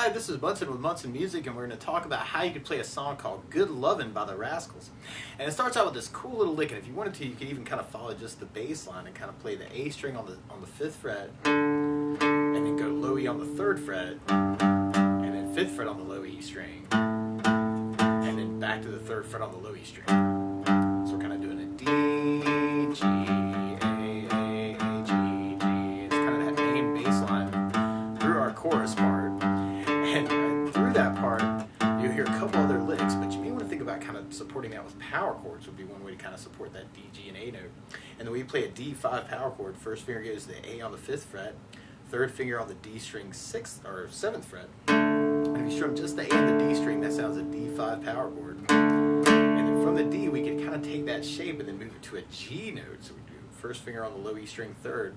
Hi, this is Munson with Munson Music, and we're going to talk about how you could play a song called Good Lovin' by the Rascals. And it starts out with this cool little lick, and if you wanted to, you could even kind of follow just the bass line and kind of play the A string on the 5th fret, and then go low E on the 3rd fret, and then 5th fret on the low E string, and then back to the 3rd fret on the low E string. So we're kind of doing a D, G, A, G, G. It's kind of that main bass line through our chorus part. And through that part, you'll hear a couple other licks, but you may want to think about kind of supporting that with power chords would be one way to kind of support that D, G, and A note. And then we play a D5 power chord. First finger goes to the A on the 5th fret, 3rd finger on the D string 6th or 7th fret. And if you strum just the A and the D string, that sounds a D5 power chord. And then from the D, we can kind of take that shape and then move it to a G note. So we do first finger on the low E string 3rd,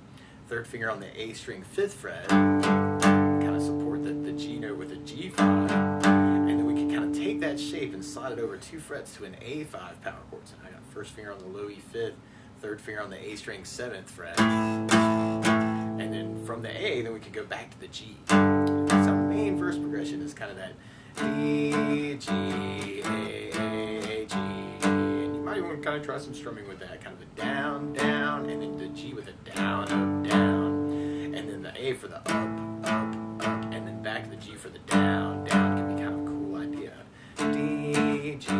3rd finger on the A string 5th fret, kind of support the G note with a G5, and then we can kind of take that shape and slide it over 2 frets to an A5 power chord. So I got first finger on the low E 5th, 3rd finger on the A string 7th fret, and then from the A, then we can go back to the G. So our main verse progression is kind of that D, G, A, G, and you might want to kind of try some strumming with that, kind of a down, down, and then the G with a down, up, down, and then the A for the up, up, and then back to the G for the down, down. Can be kind of a cool idea. D, G,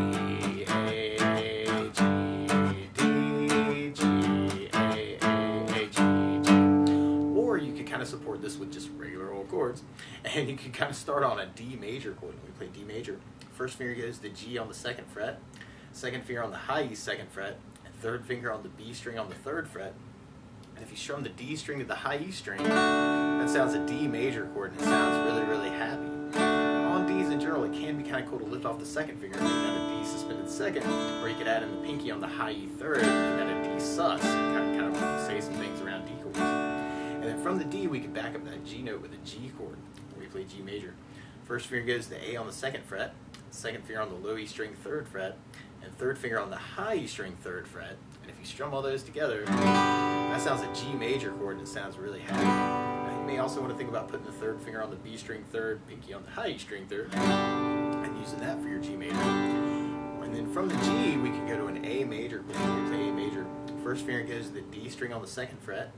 A, G, D, G, A, G, G. Or you could kind of support this with just regular old chords, and you could kind of start on a D major chord. When we play D major, first finger goes to G on the 2nd fret, 2nd finger on the high E 2nd fret, and 3rd finger on the B string on the 3rd fret. And if you strum the D string to the high E string, that sounds a D major chord, and it sounds really, really happy. On Ds in general, it can be kind of cool to lift off the 2nd finger and make that a D suspended 2nd, or you could add in the pinky on the high E 3rd and make that a D sus, and kind of say some things around D chords. And then from the D, we could back up that G note with a G chord, where we play G major. First finger goes to the A on the 2nd fret, 2nd finger on the low E string 3rd fret, and 3rd finger on the high E string 3rd fret. And if you strum all those together, that sounds a G major chord, and it sounds really happy. Now, you may also want to think about putting the 3rd finger on the B string 3rd, pinky on the high E string 3rd, and using that for your G major. And then from the G, we can go to an A major chord. We play A major. First finger goes to the D string on the 2nd fret,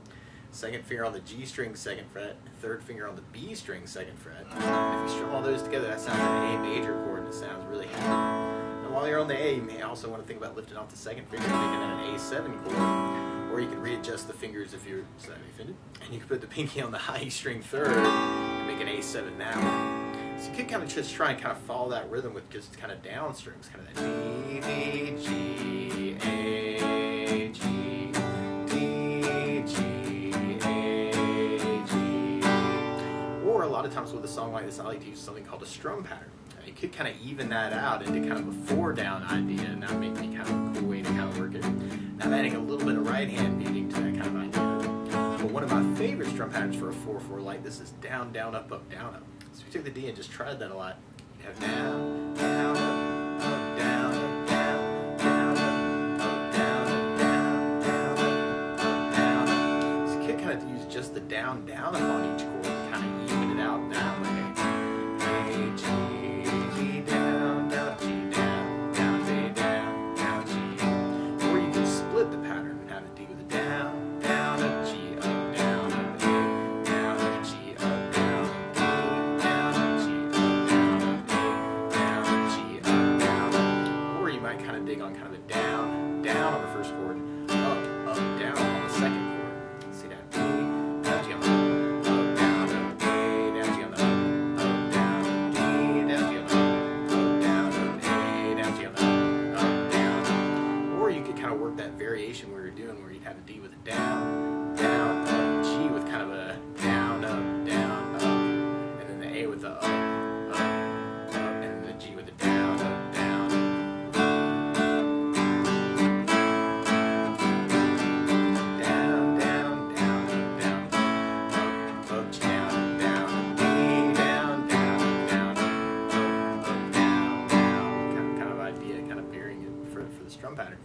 2nd finger on the G string 2nd fret, 3rd finger on the B string 2nd fret. And if you strum all those together, that sounds an A major chord, and it sounds really happy. And while you're on the A, you may also want to think about lifting off the 2nd finger and making that an A7 chord. Or you can readjust the fingers if you're slightly offended. And you can put the pinky on the high E string 3rd and make an A7 that way. So you could kind of just try and kind of follow that rhythm with just kind of down strings, kind of that D, D, G, A, G, D, G, A, G. Or a lot of times with a song like this, I like to use something called a strum pattern. You could kind of even that out into kind of a 4-down idea, and that would make me kind of a cool way to kind of work it. Now I'm adding a little bit of right hand beating to that kind of idea. But one of my favorite strum patterns for a 4/4 like this is down, down, up, up, down, up. So we took the D and just tried that a lot. You have down, down, up, down, up, down, down, up, down, up, down, down, up, down, up. So you could kind of use just the down, down, up on each chord and kind of even it out that way. A, G, down, down, G, down, down, A, down, down, G. Or you can split the pattern and have a D with a down, down, up, G, up, down, up, A, down, up, G, up, down, D, down, up, G, up, down, up, A, down, up, G, up, down, up. Or you might kind of dig on kind of a down, down on the first chord, up, down on the 2nd chord. See that? D, down, G on the up, down, up, A, down, G on the up, down, D, down, G on the work that variation we were doing where you'd have a D with a down, down, up, G with kind of a down, up, and then the A with the up, and then the G with a down, up, down. Down, down, down, up, down, up, G down, down, D down, down, down, up, down, kind of idea, kind of varying it for the strum pattern.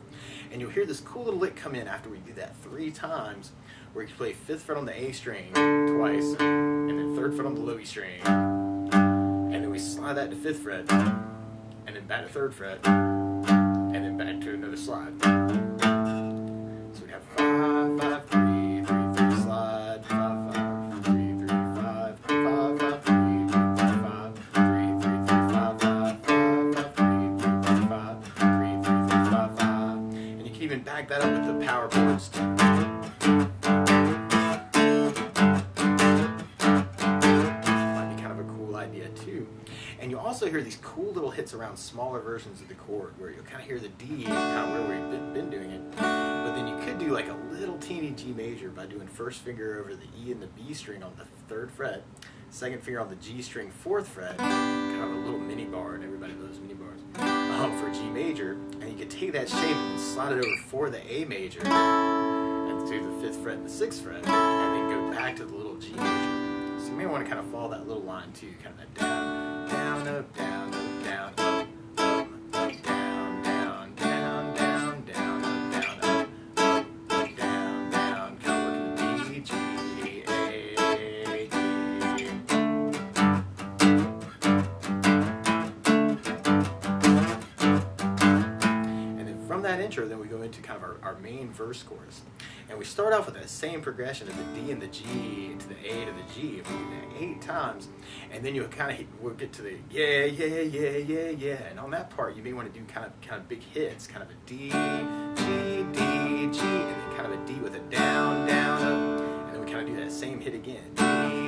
And you'll hear this cool little lick come in after we do that 3 times, where you play 5th fret on the A string twice, and then 3rd fret on the low E string, we slide that to 5th fret, and then back to 3rd fret, and then back to another slide. So we'd have 5, 5, 3, 3, 3, slide, 5, 5, 3, 3, 5, 5, 5, 3, 3, 5, 3, 3, 3, 5, 5, 5, 3, 3, 5, 3, 3, 5, 5. And you can even back that up with the power chords. And you'll also hear these cool little hits around smaller versions of the chord where you'll kind of hear the D kind of where we've been doing it. But then you could do like a little teeny G major by doing 1st finger over the E and the B string on the 3rd fret, 2nd finger on the G string 4th fret, kind of a little mini bar, and everybody loves mini bars, for G major. And you could take that shape and slide it over for the A major and do the 5th fret and the 6th fret, and then go back to the little G major. So you may want to kind of follow that little line too, kind of that down, down, up, down, up, down, up, down, down, down, down, down, up, down, up, down, down, kind of working the D, G, A, D. And then from that intro, then we go into kind of our main verse chorus. And we start off with that same progression of the D and the G to the A to the G. If we do that 8 times, and then you'll kind of we'll get to the yeah, yeah, yeah, yeah, yeah. And on that part, you may want to do kind of big hits, kind of a D, G, D, G, and then kind of a D with a down, down, up. And then we kind of do that same hit again. D,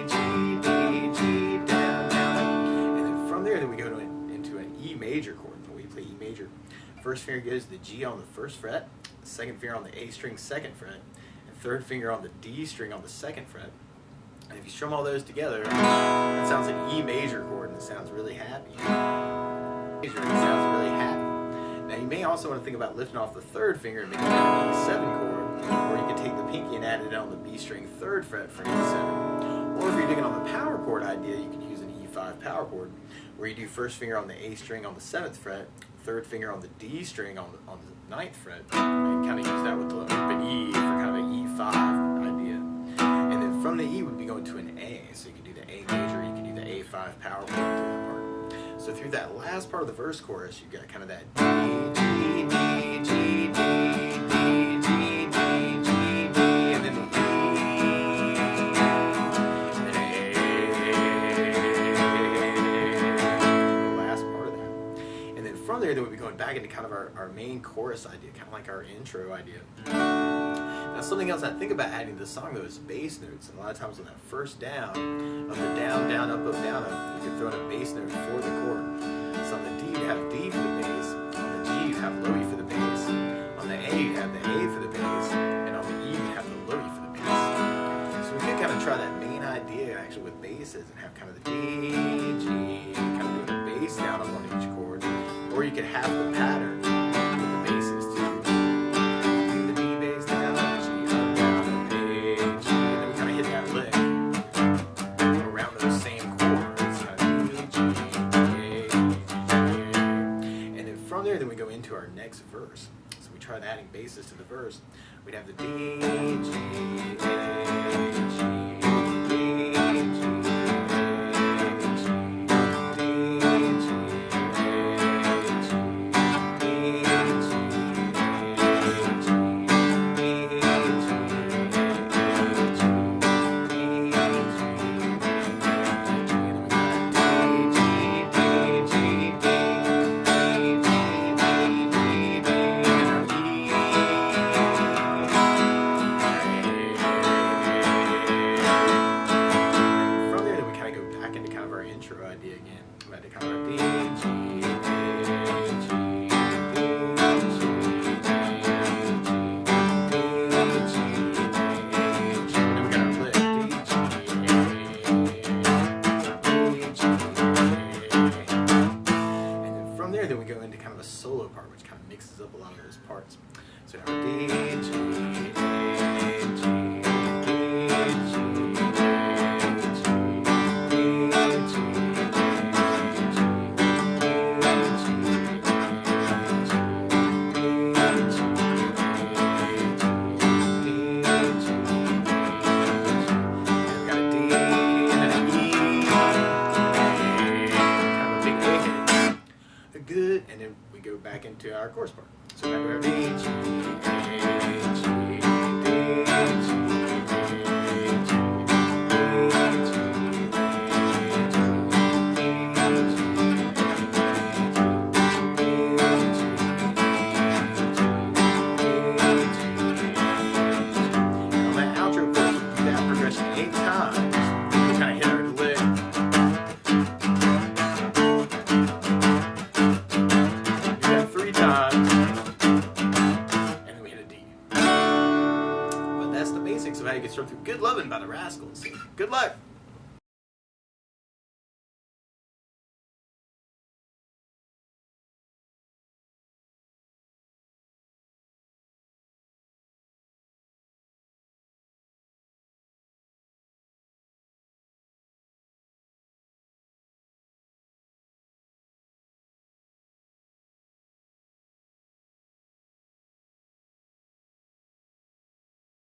G, D, G, down, down, up. And then from there, then we go into an E major chord. When we play E major, 1st finger goes to the G on the 1st fret, 2nd finger on the A string 2nd fret, and 3rd finger on the D string on the 2nd fret. And if you strum all those together, that sounds like an E major chord, and it sounds really happy. It sounds really happy. Now you may also want to think about lifting off the 3rd finger and making that an E7 chord, or you can take the pinky and add it on the B string 3rd fret for an E7. Or if you're digging on the power chord idea, you can use an E5 power chord, where you do 1st finger on the A string on the 7th fret, 3rd finger on the D string on the 9th fret, and kind of use that with the open E for kind of an E5 idea. And then from the E we'd be going to an A, so you can do the A major, you can do the A5 power chord through that part. So through that last part of the verse chorus, you've got kind of that D, G, D, G, D, D, G, D, G, D, and then the E, and then A, the last part of that. And then from there, then we'll be going back into kind of our main chorus idea, kind of like our intro idea. Now something else I think about adding to the song though is bass notes. And a lot of times on that first down, of the down, down, up, down, up, you can throw in a bass note for the chord. So on the D you have D for the bass, on the G you have low E for the bass, on the A you have the A for the bass, and on the E you have the low E for the bass. So we could kind of try that main idea actually with basses and have kind of the D, G, kind of doing a bass down on one of each chord. Or you could have the pattern with the basses too. The D bass down, G up, down, up, A, G, and then we kind of hit that lick around those same chords. Kind of D, G, A, G, and then from there, then we go into our next verse. So we tried adding basses to the verse. We'd have the D, G, A, G. So now D, G, A, G, D, G, A, G, D, G, back into our chorus part. So remember, D, G, A, G, D, of how you get started through Good Lovin' by the Rascals. Good luck!